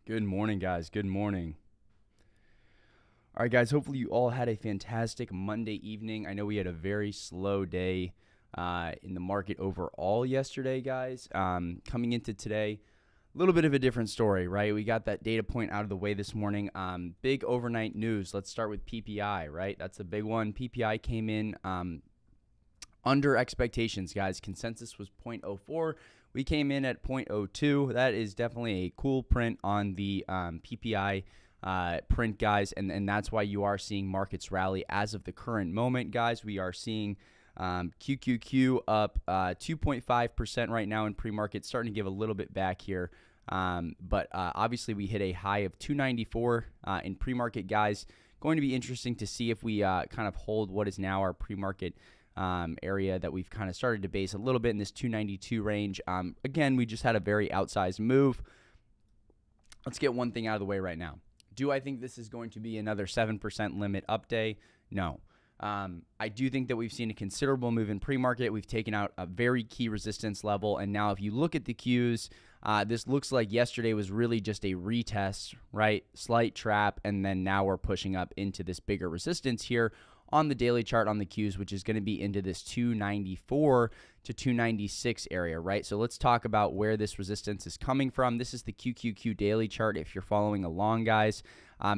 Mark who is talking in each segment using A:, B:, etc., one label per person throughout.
A: Good morning, guys. Good morning. All right, guys, hopefully you all had a fantastic Monday evening. I know we had a very slow day in the market overall yesterday, guys. Coming into today, a little bit of a different story, right? We got that data point out of the way this morning. Big overnight news. Let's start with PPI, right? That's a big one. PPI came in under expectations, guys. Consensus was 0.04. We came in at 0.02. That is definitely a cool print on the PPI print, guys, and that's why you are seeing markets rally as of the current moment, guys. We are seeing QQQ up 2.5% right now in pre-market, starting to give a little bit back here. But obviously we hit a high of 294 in pre-market, guys. Going to be interesting to see if we kind of hold what is now our pre-market area that we've kind of started to base a little bit in this 292 range. Again, we just had a very outsized move. Let's get one thing out of the way right now. Do I think this is going to be another 7% limit up day? No. I do think that we've seen a considerable move in pre-market. We've taken out a very key resistance level. And now if you look at the Qs, this looks like yesterday was really just a retest, right? Slight trap. And then now we're pushing up into this bigger resistance here on the daily chart on the Qs, which is going to be into this 294 to 296 area, right? So let's talk about where this resistance is coming from. This is the QQQ daily chart if you're following along, guys.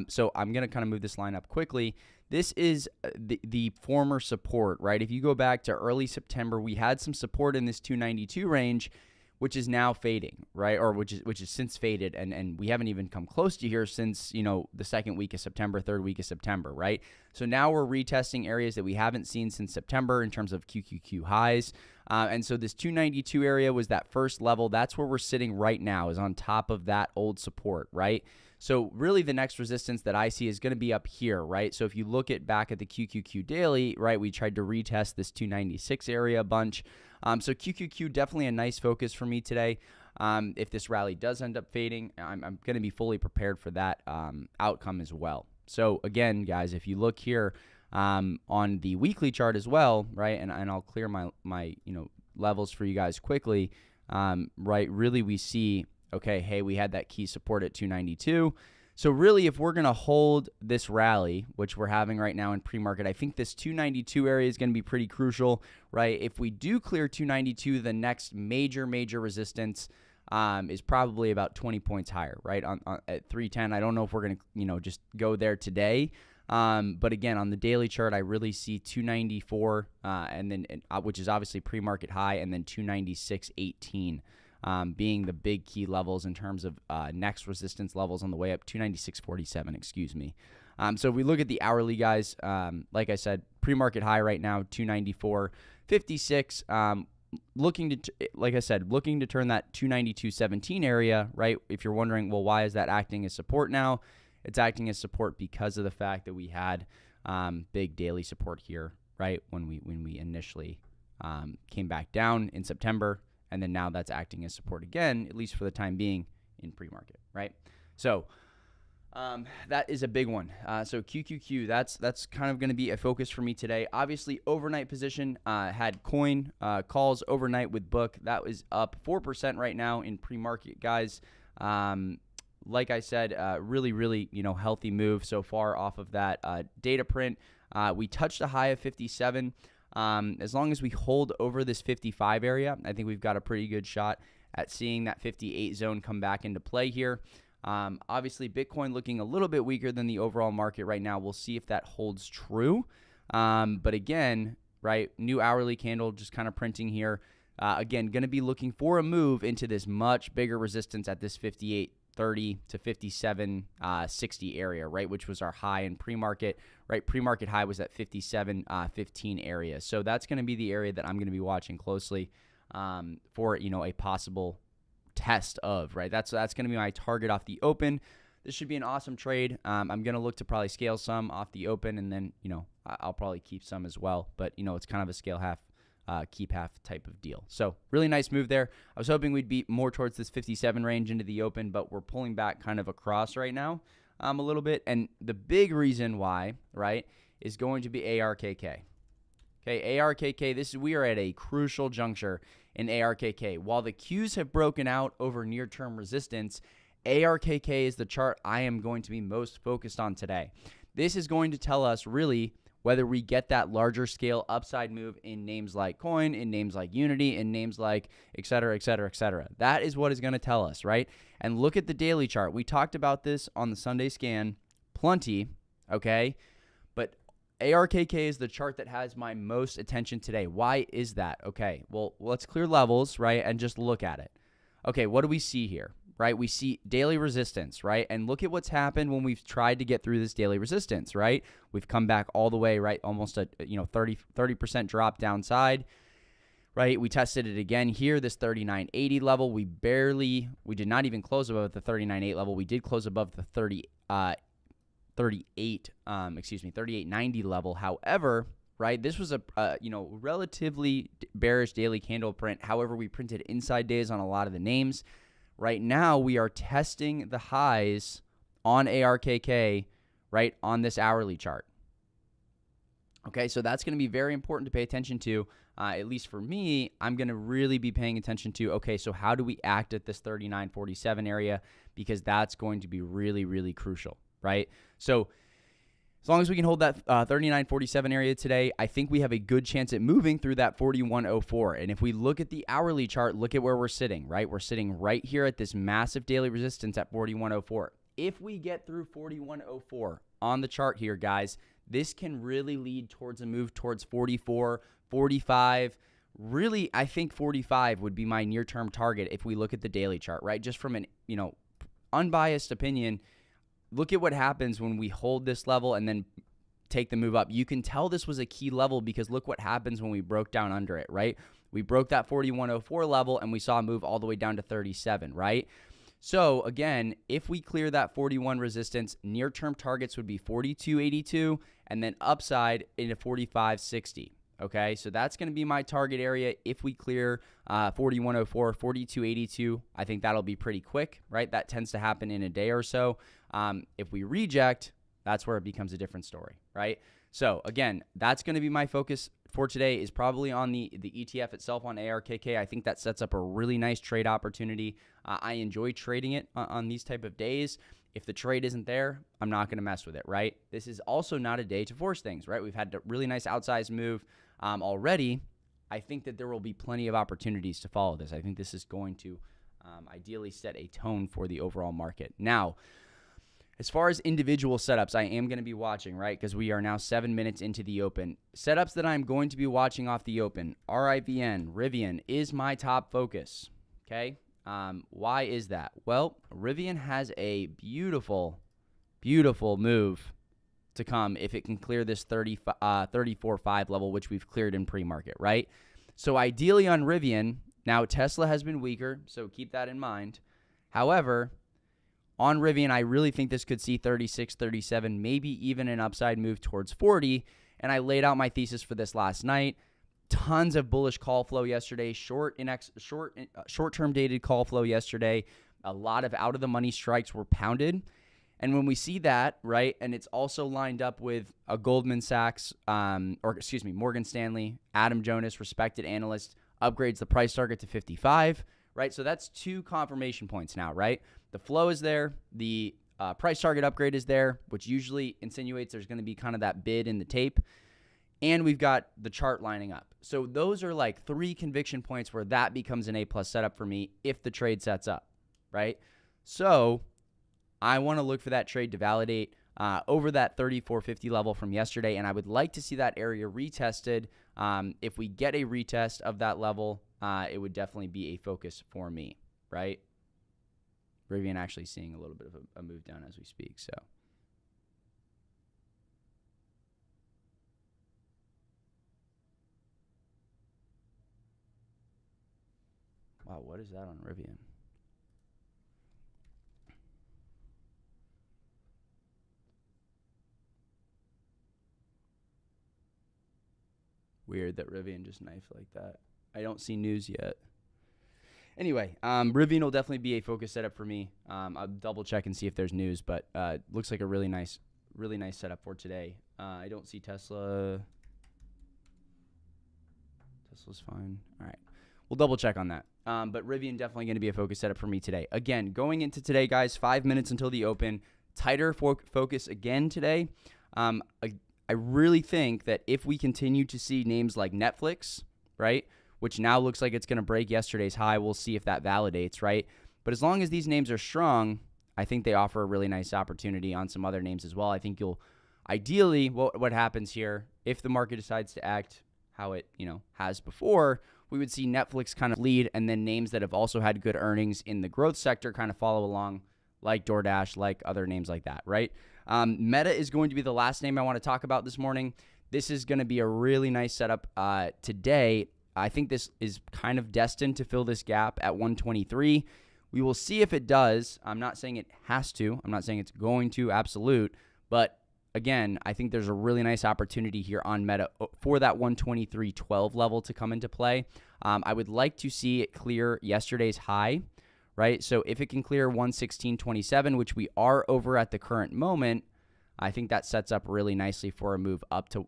A: So I'm going to kind of move this line up quickly. This is the former support, right? If you go back to early September, we had some support in this 292 range, which is now fading, right? Or which is since faded, and we haven't even come close to here since, the second week of September, third week of September, right? So now we're retesting areas that we haven't seen since September in terms of QQQ highs. And so this 292 area was that first level. That's where we're sitting right now, is on top of that old support, right? So really the next resistance that I see is going to be up here, right? So if you look back at the QQQ daily, right, we tried to retest this 296 area a bunch. So QQQ, definitely a nice focus for me today. If this rally does end up fading, I'm going to be fully prepared for that outcome as well. So again, guys, if you look here on the weekly chart as well, right, and I'll clear my levels for you guys quickly, right, really we see, okay, hey, we had that key support at 292. So really, if we're going to hold this rally, which we're having right now in pre-market, I think this 292 area is going to be pretty crucial, right? If we do clear 292, the next major resistance is probably about 20 points higher, right? At 310, I don't know if we're going to, just go there today. But again, on the daily chart, I really see 294, and then which is obviously pre-market high, and then 296.18. Being the big key levels in terms of next resistance levels on the way up, 296.47, excuse me. So if we look at the hourly, guys, like I said, pre-market high right now, 294.56. Looking to turn that 292.17 area, right? If you're wondering, well, why is that acting as support now? It's acting as support because of the fact that we had big daily support here, right? When we initially came back down in September. And then now that's acting as support again, at least for the time being, in pre-market, right? So that is a big one. So QQQ, that's kind of going to be a focus for me today. Obviously, overnight position had coin calls overnight with book. That was up 4% right now in pre-market, guys. Like I said, really, healthy move so far off of that data print. We touched a high of 57. As long as we hold over this 55 area, I think we've got a pretty good shot at seeing that 58 zone come back into play here. Obviously, Bitcoin looking a little bit weaker than the overall market right now. We'll see if that holds true. But again, right, new hourly candle just kind of printing here. Again, going to be looking for a move into this much bigger resistance at this 58.30 to 57.60 area, right, which was our high in pre-market, right? Pre-market high was at 57.15 area. So that's going to be the area that I'm going to be watching closely for, a possible test of, right? That's going to be my target off the open. This should be an awesome trade. I'm going to look to probably scale some off the open, and then, I'll probably keep some as well. But, it's kind of a scale half, keep half type of deal. So really nice move there. I was hoping we'd be more towards this 57 range into the open, but we're pulling back kind of across right now a little bit. And the big reason why, right, is going to be ARKK. Okay, ARKK, we are at a crucial juncture in ARKK. While the Qs have broken out over near-term resistance, ARKK is the chart I am going to be most focused on today. This is going to tell us really whether we get that larger scale upside move in names like Coin, in names like Unity, in names like et cetera, et cetera, et cetera. That is what is going to tell us, right? And look at the daily chart. We talked about this on the Sunday scan plenty, okay? But ARKK is the chart that has my most attention today. Why is that? Okay, well, let's clear levels, right, and just look at it. Okay, what do we see here? Right, we see daily resistance, right? And look at what's happened when we've tried to get through this daily resistance, right? We've come back all the way, right? Almost a 30% drop downside, right? We tested it again here, this 39.80 level. We did not even close above the 39.8 level. We did close above the 38.90 level. However, right, this was a relatively bearish daily candle print. However, we printed inside days on a lot of the names. Right now, we are testing the highs on ARKK, right, on this hourly chart. Okay, so that's going to be very important to pay attention to. At least for me, I'm going to really be paying attention to, okay, so how do we act at this 39.47 area? Because that's going to be really, really crucial, right? So as long as we can hold that 39.47 area today, I think we have a good chance at moving through that 41.04. And if we look at the hourly chart, look at where we're sitting, right? We're sitting right here at this massive daily resistance at 41.04. If we get through 41.04 on the chart here, guys, this can really lead towards a move towards 44, 45. Really, I think 45 would be my near-term target if we look at the daily chart, right? Just from an, unbiased opinion. Look at what happens when we hold this level and then take the move up. You can tell this was a key level because look what happens when we broke down under it, right? We broke that 41.04 level and we saw a move all the way down to 37, right? So again, if we clear that 41 resistance, near-term targets would be 42.82 and then upside into 45.60. Okay, so that's going to be my target area if we clear 41.04, 42.82. I think that'll be pretty quick, right? That tends to happen in a day or so. If we reject, that's where it becomes a different story, right? So again, that's going to be my focus for today is probably on the ETF itself on ARKK. I think that sets up a really nice trade opportunity. I enjoy trading it on these type of days. If the trade isn't there, I'm not going to mess with it, right? This is also not a day to force things, right? We've had a really nice outsized move already. I think that there will be plenty of opportunities to follow this. I think this is going to ideally set a tone for the overall market. Now, as far as individual setups, I am going to be watching, right? Because we are now 7 minutes into the open. Setups that I'm going to be watching off the open, Rivian is my top focus, okay? Why is that? Well, Rivian has a beautiful, beautiful move to come if it can clear this 34.5 level, which we've cleared in pre-market, right? So ideally on Rivian, now Tesla has been weaker, so keep that in mind. However, on Rivian, I really think this could see 36, 37, maybe even an upside move towards 40, and I laid out my thesis for this last night. Tons of bullish call flow yesterday, short-term dated call flow yesterday. A lot of out-of-the-money strikes were pounded. And when we see that, right, and it's also lined up with a Goldman Sachs, Morgan Stanley, Adam Jonas, respected analyst, upgrades the price target to 55, right? So that's two confirmation points now, right? The flow is there. The price target upgrade is there, which usually insinuates there's going to be kind of that bid in the tape. And we've got the chart lining up. So those are like three conviction points where that becomes an A+ setup for me if the trade sets up, right? So I want to look for that trade to validate over that 34.50 level from yesterday, and I would like to see that area retested. If we get a retest of that level, it would definitely be a focus for me, right? Rivian actually seeing a little bit of a move down as we speak, so. Wow, what is that on Rivian? Weird that Rivian just knifed like that. I don't see news yet. Anyway, Rivian will definitely be a focus setup for me. I'll double check and see if there's news, but looks like a really nice setup for today. I don't see Tesla. Tesla's fine. All right. We'll double check on that. But Rivian definitely going to be a focus setup for me today. Again, going into today, guys, 5 minutes until the open. Tighter focus again today. I really think that if we continue to see names like Netflix, right, which now looks like it's going to break yesterday's high, we'll see if that validates, right? But as long as these names are strong, I think they offer a really nice opportunity on some other names as well. I think you'll ideally, what happens here, if the market decides to act how it has before, we would see Netflix kind of lead, and then names that have also had good earnings in the growth sector kind of follow along, like DoorDash, like other names like that, right? Meta is going to be the last name I want to talk about this morning. This is going to be a really nice setup today. I think this is kind of destined to fill this gap at 123. We will see if it does. I'm not saying it has to. I'm not saying it's going to, absolute. But again, I think there's a really nice opportunity here on Meta for that 123.12 level to come into play. I would like to see it clear yesterday's high, right? So if it can clear 116.27, which we are over at the current moment, I think that sets up really nicely for a move up to,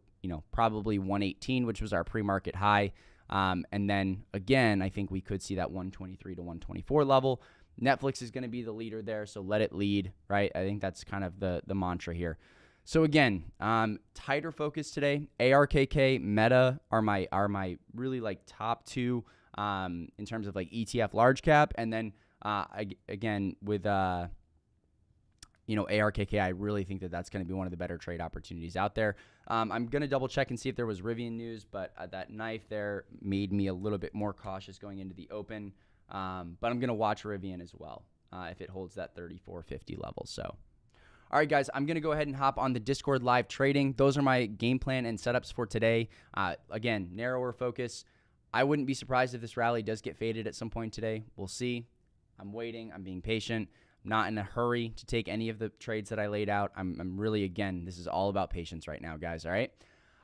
A: probably 118, which was our pre-market high. And then again, I think we could see that 123 to 124 level. Netflix is going to be the leader there, so let it lead, right? I think that's kind of the mantra here. So again, tighter focus today. ARKK, Meta are my really like top two in terms of like ETF large cap, and then again with ARKK, I really think that that's going to be one of the better trade opportunities out there. I'm going to double check and see if there was Rivian news, but that knife there made me a little bit more cautious going into the open. But I'm going to watch Rivian as well if it holds that 34.50 level. So. All right, guys, I'm going to go ahead and hop on the Discord live trading. Those are my game plan and setups for today. Again, narrower focus. I wouldn't be surprised if this rally does get faded at some point today. We'll see. I'm waiting. I'm being patient. I'm not in a hurry to take any of the trades that I laid out. I'm really, again, this is all about patience right now, guys, all right?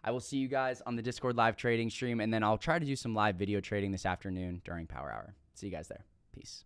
A: I will see you guys on the Discord live trading stream, and then I'll try to do some live video trading this afternoon during Power Hour. See you guys there. Peace.